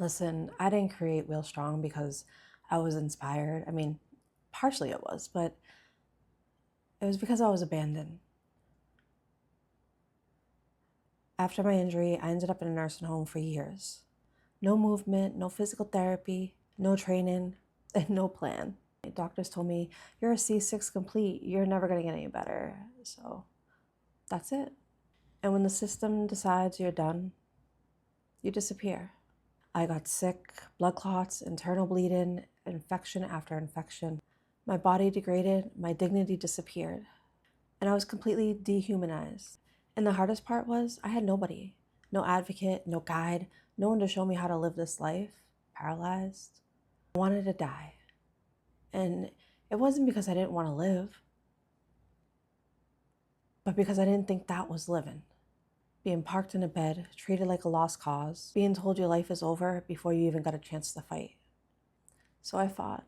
Listen, I didn't create WheelStrong because I was inspired. I mean, partially it was, but it was because I was abandoned. After my injury, I ended up in a nursing home for years. No movement, no physical therapy, no training, and no plan. Doctors told me, you're a C6 complete, you're never gonna get any better. So that's it. And when the system decides you're done, you disappear. I got sick, blood clots, internal bleeding, infection after infection. My body degraded, my dignity disappeared, and I was completely dehumanized. And the hardest part was I had nobody, no advocate, no guide, no one to show me how to live this life, paralyzed. I wanted to die. And it wasn't because I didn't want to live, but because I didn't think that was living. Being parked in a bed, treated like a lost cause, being told your life is over before you even got a chance to fight. So I fought.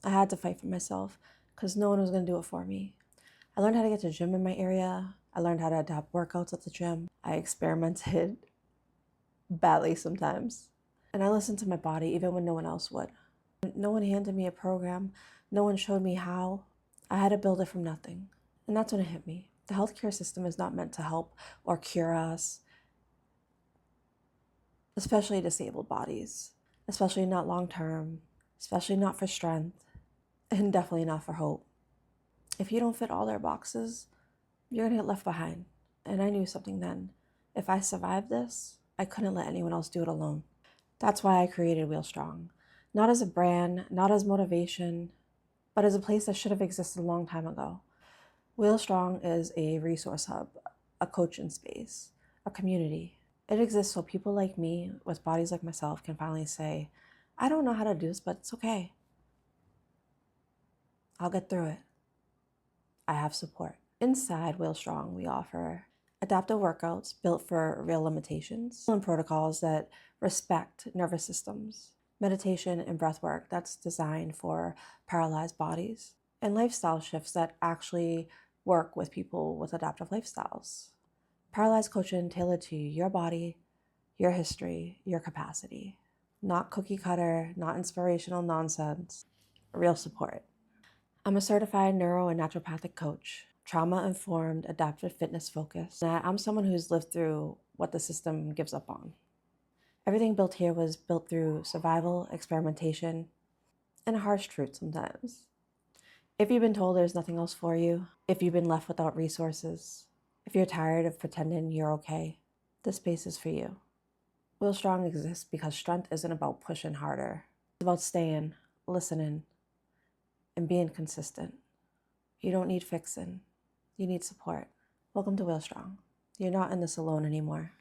I had to fight for myself because no one was going to do it for me. I learned how to get to the gym in my area. I learned how to adapt workouts at the gym. I experimented badly sometimes. And I listened to my body even when no one else would. No one handed me a program. No one showed me how. I had to build it from nothing. And that's when it hit me. The healthcare system is not meant to help or cure us, especially disabled bodies, especially not long-term, especially not for strength, and definitely not for hope. If you don't fit all their boxes, you're gonna get left behind. And I knew something then. If I survived this, I couldn't let anyone else do it alone. That's why I created WheelStrong. Not as a brand, not as motivation, but as a place that should have existed a long time ago. WheelStrong is a resource hub, a coaching space, a community. It exists so people like me, with bodies like myself, can finally say, I don't know how to do this, but it's okay. I'll get through it. I have support. Inside WheelStrong, we offer adaptive workouts built for real limitations and protocols that respect nervous systems, meditation and breath work that's designed for paralyzed bodies, and lifestyle shifts that actually work with people with adaptive lifestyles. Paralyzed coaching tailored to your body, your history, your capacity. Not cookie cutter, not inspirational nonsense, real support. I'm a certified neuro and naturopathic coach, trauma-informed, adaptive fitness focused. And I'm someone who's lived through what the system gives up on. Everything built here was built through survival, experimentation, and a harsh truth sometimes. If you've been told there's nothing else for you, if you've been left without resources, if you're tired of pretending you're okay, this space is for you. WheelStrong exists because strength isn't about pushing harder. It's about staying, listening, and being consistent. You don't need fixing. You need support. Welcome to WheelStrong. You're not in this alone anymore.